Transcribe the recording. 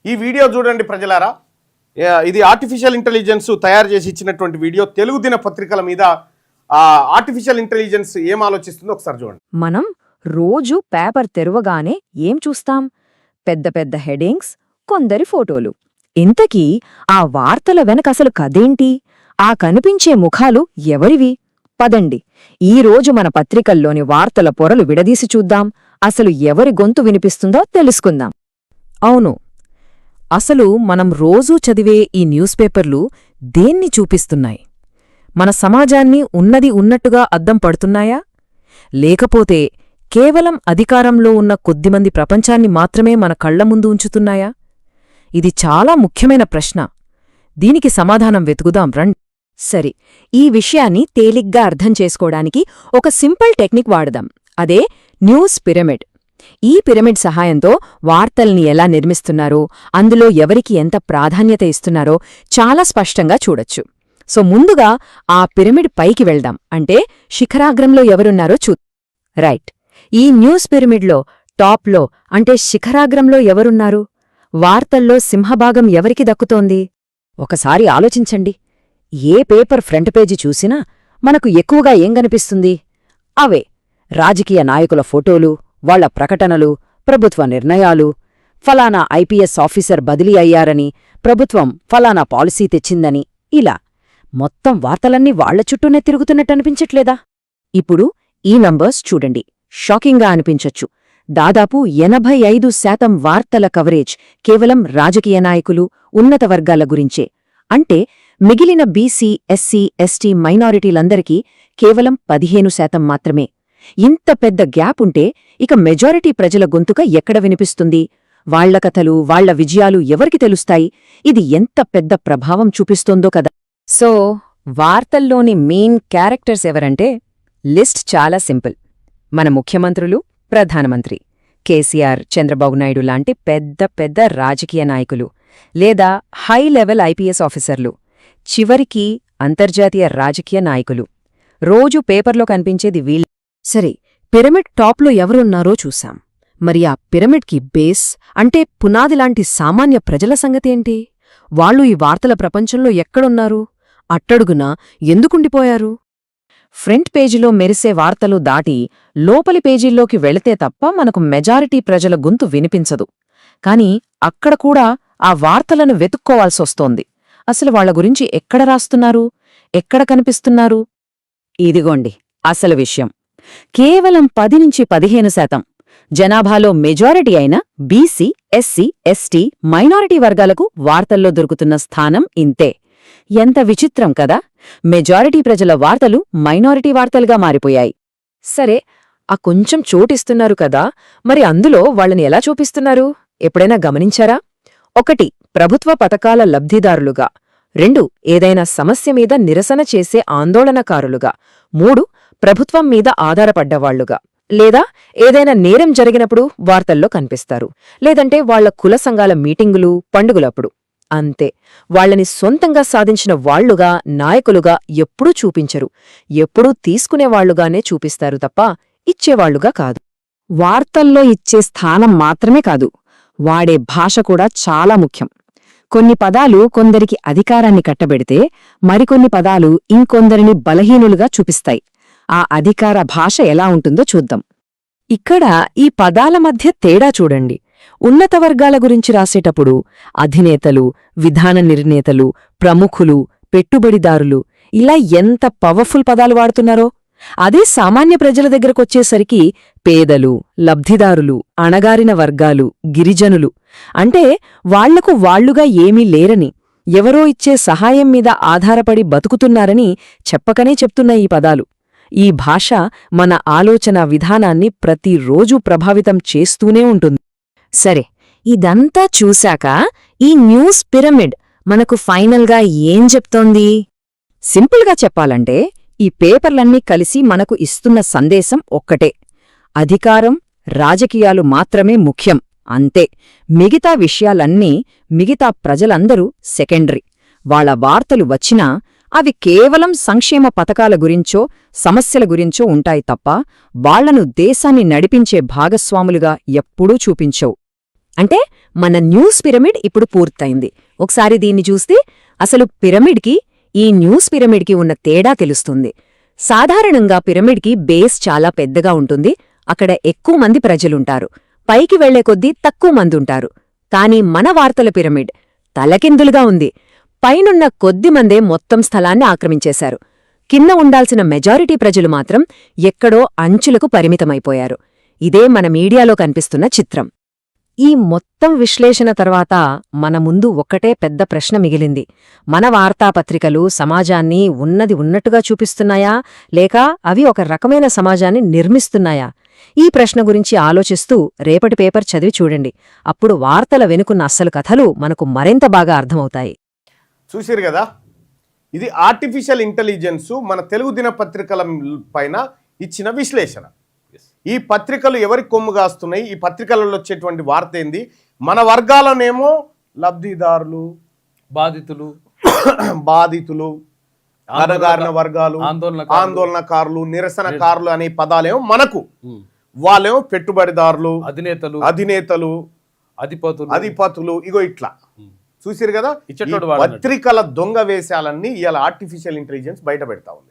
ఈ వీడియో చూడండి ప్రజలారా. ఇది ఆర్టిఫిషియల్ ఇంటెలిజెన్స్ తయారు చేసి ఇచ్చినటువంటి వీడియో. తెలుగు దిన పత్రికల మీద ఆర్టిఫిషియల్ ఇంటెలిజెన్స్ ఏం ఆలోచిస్తుందో ఒకసారి చూడండి. మనం రోజు పేపర్ తెరవగానే ఏం చూస్తాం? పెద్ద పెద్ద హెడింగ్స్, కొందరి ఫోటోలు. ఇంతకీ ఆ వార్తల వెనక అసలు కథేంటి? ఆ కనిపించే ముఖాలు ఎవరివి? పదండి, ఈరోజు మన పత్రికల్లోని వార్తల పొరలు విడదీసి చూద్దాం. అసలు ఎవరి గొంతు వినిపిస్తుందో తెలుసుకుందాం. అవును, అసలు మనం రోజూ చదివే ఈ న్యూస్ పేపర్లు దేన్ని చూపిస్తున్నాయి? మన సమాజాన్ని ఉన్నది ఉన్నట్టుగా అద్దం పడుతున్నాయా? లేకపోతే కేవలం అధికారంలో ఉన్న కొద్దిమంది ప్రపంచాన్ని మాత్రమే మన కళ్ల ముందు ఉంచుతున్నాయా? ఇది చాలా ముఖ్యమైన ప్రశ్న. దీనికి సమాధానం వెతుకుదాం రండి. సరే, ఈ విషయాన్ని తేలిగ్గా అర్థం చేసుకోవడానికి ఒక సింపుల్ టెక్నిక్ వాడదాం. అదే న్యూస్ పిరమిడ్. ఈ పిరమిడ్ సహాయంతో వార్తల్ని ఎలా నిర్మిస్తున్నారో, అందులో ఎవరికి ఎంత ప్రాధాన్యత ఇస్తున్నారో చాలా స్పష్టంగా చూడొచ్చు. సో ముందుగా ఆ పిరమిడ్ పైకి వెళ్దాం. అంటే శిఖరాగ్రంలో ఎవరున్నారో రైట్. ఈ న్యూస్ పిరమిడ్లో టాప్లో అంటే శిఖరాగ్రంలో ఎవరున్నారు? వార్తల్లో సింహభాగం ఎవరికి దక్కుతోంది? ఒకసారి ఆలోచించండి. ఏ పేపర్ ఫ్రంట్ పేజీ చూసినా మనకు ఎక్కువగా ఏం కనిపిస్తుంది? అవే రాజకీయ నాయకుల ఫోటోలు, వాళ్ల ప్రకటనలు, ప్రభుత్వ నిర్ణయాలు. ఫలానా ఐపీఎస్ ఆఫీసర్ బదిలీ అయ్యారని, ప్రభుత్వం ఫలానా పాలసీ తెచ్చిందని. ఇలా మొత్తం వార్తలన్నీ వాళ్ల చుట్టూనే తిరుగుతున్నట్టనిపించట్లేదా? ఇప్పుడు ఈ నంబర్స్ చూడండి. షాకింగ్గా అనిపించొచ్చు. దాదాపు 85% వార్తల కవరేజ్ కేవలం రాజకీయ నాయకులు, ఉన్నత వర్గాల గురించే. అంటే మిగిలిన బీసీ, ఎస్సీ, ఎస్టీ మైనారిటీలందరికీ కేవలం 15% మాత్రమే. ఇంత పెద్ద గ్యాప్ ఉంటే ఇక మెజారిటీ ప్రజల గొంతుక ఎక్కడ వినిపిస్తుంది? వాళ్ల కథలు, వాళ్ల విజయాలు ఎవరికి తెలుస్తాయి? ఇది ఎంత పెద్ద ప్రభావం చూపిస్తోందో కదా. సో వార్తల్లోని మెయిన్ క్యారెక్టర్స్ ఎవరంటే లిస్ట్ చాలా సింపుల్. మన ముఖ్యమంత్రులు, ప్రధానమంత్రి, కేసీఆర్, చంద్రబాబు నాయుడు లాంటి పెద్ద పెద్ద రాజకీయ నాయకులు, లేదా హై లెవెల్ ఐపీఎస్ ఆఫీసర్లు, చివరికి అంతర్జాతీయ రాజకీయ నాయకులు. రోజూ పేపర్లో కనిపించేది వీళ్ళు. సరే, పిరమిడ్ టాప్లో ఎవరున్నారో చూశాం. మరి ఆ పిరమిడ్కి బేస్ అంటే పునాదిలాంటి సామాన్య ప్రజల సంగతేంటి? వాళ్ళు ఈ వార్తల ప్రపంచంలో ఎక్కడున్నారు? అట్టడుగునా ఎందుకుండిపోయారు? ఫ్రంట్ పేజీలో మెరిసే వార్తలు దాటి లోపలి పేజీల్లోకి వెళితే తప్ప మనకు మెజారిటీ ప్రజల గొంతు వినిపించదు. కాని అక్కడ కూడా ఆ వార్తలను వెతుక్కోవాల్సొస్తోంది. అసలు వాళ్ల గురించి ఎక్కడ రాస్తున్నారు, ఎక్కడ కనిపిస్తున్నారు? ఇదిగోండి అసలు విషయం. కేవలం 10-15% జనాభాలో మెజారిటీ అయిన బీసీ, ఎస్సీ, ఎస్టీ, మైనారిటీ వర్గాలకు వార్తల్లో దొరుకుతున్న స్థానం ఇంతే. ఎంత విచిత్రం కదా! మెజారిటీ ప్రజల వార్తలు మైనారిటీ వార్తలుగా మారిపోయాయి. సరే, ఆ కొంచెం చోటిస్తున్నారు కదా, మరి అందులో వాళ్ళని ఎలా చూపిస్తున్నారు? ఎప్పుడైనా గమనించారా? 1 ప్రభుత్వ పథకాల లబ్ధిదారులుగా, 2 ఏదైనా సమస్య మీద నిరసన చేసే ఆందోళనకారులుగా, 3 ప్రభుత్వం మీద ఆధారపడ్డవాళ్లుగా, లేదా ఏదైనా నేరం జరిగినప్పుడు వార్తల్లో కనిపిస్తారు, లేదంటే వాళ్ల కుల సంఘాల మీటింగులు, పండుగలప్పుడు. అంతే. వాళ్లని సొంతంగా సాధించిన వాళ్లుగా, నాయకులుగా ఎప్పుడూ చూపించరు. ఎప్పుడూ తీసుకునేవాళ్లుగానే చూపిస్తారు తప్ప ఇచ్చేవాళ్లుగా కాదు. వార్తల్లో ఇచ్చే స్థానం మాత్రమే కాదు, వాడే భాష కూడా చాలా ముఖ్యం. కొన్ని పదాలు కొందరికి అధికారాన్ని కట్టబెడితే, మరికొన్ని పదాలు ఇంకొందరిని బలహీనులుగా చూపిస్తాయి. ఆ అధికార భాష ఎలా ఉంటుందో చూద్దాం. ఇక్కడ ఈ పదాల మధ్య తేడా చూడండి. ఉన్నత వర్గాల గురించి రాసేటప్పుడు అధినేతలు, విధాన నిర్ణేతలు, ప్రముఖులు, పెట్టుబడిదారులు ఇలా ఎంత పవర్ఫుల్ పదాలు వాడుతున్నారో, అదే సామాన్య ప్రజల దగ్గరకొచ్చేసరికి పేదలు, లబ్ధిదారులు, అణగారిన వర్గాలు, గిరిజనులు అంటే వాళ్లకు వాళ్లుగా ఏమీ లేరని, ఎవరో ఇచ్చే సహాయం మీద ఆధారపడి బతుకుతున్నారని చెప్పకనే చెప్తున్న ఈ పదాలు. ఈ భాష మన ఆలోచన విధానాన్ని ప్రతిరోజూ ప్రభావితం చేస్తూనే ఉంటుంది. సరే, ఇదంతా చూశాక ఈ న్యూస్ పిరమిడ్ మనకు ఫైనల్గా ఏం చెప్తోంది? సింపుల్గా చెప్పాలంటే ఈ పేపర్లన్నీ కలిసి మనకు ఇస్తున్న సందేశం ఒక్కటే: అధికారం, రాజకీయాలు మాత్రమే ముఖ్యం, అంతే. మిగతా విషయాలన్నీ, మిగతా ప్రజలందరూ సెకండరీ. వాళ్ల వార్తలు వచ్చినా అవి కేవలం సంక్షేమ పథకాల గురించో, సమస్యల గురించో ఉంటాయి తప్ప వాళ్లను దేశాన్ని నడిపించే భాగస్వాములుగా ఎప్పుడూ చూపించవు. అంటే మన న్యూస్ పిరమిడ్ ఇప్పుడు పూర్తయింది. ఒకసారి దీన్ని చూస్తే అసలు పిరమిడ్కి ఈ న్యూస్ పిరమిడ్కి ఉన్న తేడా తెలుస్తుంది. సాధారణంగా పిరమిడ్కి బేస్ చాలా పెద్దగా ఉంటుంది, అక్కడ ఎక్కువ మంది ప్రజలుంటారు, పైకి వెళ్లే కొద్దీ తక్కువ మందుంటారు. కాని మన వార్తల పిరమిడ్ తలకిందులుగా ఉంది. పైనున్న కొద్దిమందే మొత్తం స్థలాన్ని ఆక్రమించేశారు. కింద ఉండాల్సిన మెజారిటీ ప్రజలు మాత్రం ఎక్కడో అంచులకు పరిమితమైపోయారు. ఇదే మన మీడియాలో కనిపిస్తున్న చిత్రం. ఈ మొత్తం విశ్లేషణ తర్వాత మన ముందు ఒక్కటే పెద్ద ప్రశ్న మిగిలింది. మన వార్తాపత్రికలు సమాజాన్ని ఉన్నది ఉన్నట్టుగా చూపిస్తున్నాయా, లేక అవి ఒక రకమైన సమాజాన్ని నిర్మిస్తున్నాయా? ఈ ప్రశ్న గురించి ఆలోచిస్తూ రేపటి పేపర్ చదివి చూడండి. అప్పుడు వార్తల వెనుకున్న అస్సలు కథలు మనకు మరింత బాగా అర్థమవుతాయి. చూసిరు కదా, ఇది ఆర్టిఫిషియల్ ఇంటెలిజెన్స్ మన తెలుగు దినపత్రికల పైన ఇచ్చిన విశ్లేషణ. ఈ పత్రికలు ఎవరికి కొమ్ము కాస్తున్నాయి, ఈ పత్రికలలో వచ్చేటువంటి వార్త ఏంది, మన వర్గాలనేమో లబ్ధిదారులు, బాధితులు, అణగారిన వర్గాలు, ఆందోళనకారులు, నిరసనకారులు అనే పదాలేమో మనకు, వాళ్ళేమో పెట్టుబడిదారులు, అధినేతలు, అధిపతులు, ఇగో ఇట్లా. చూసిరు కదా, పత్రికల దొంగ వేషాలన్నీ ఇవాళ ఆర్టిఫిషియల్ ఇంటెలిజెన్స్ బయట పెడతా ఉంది.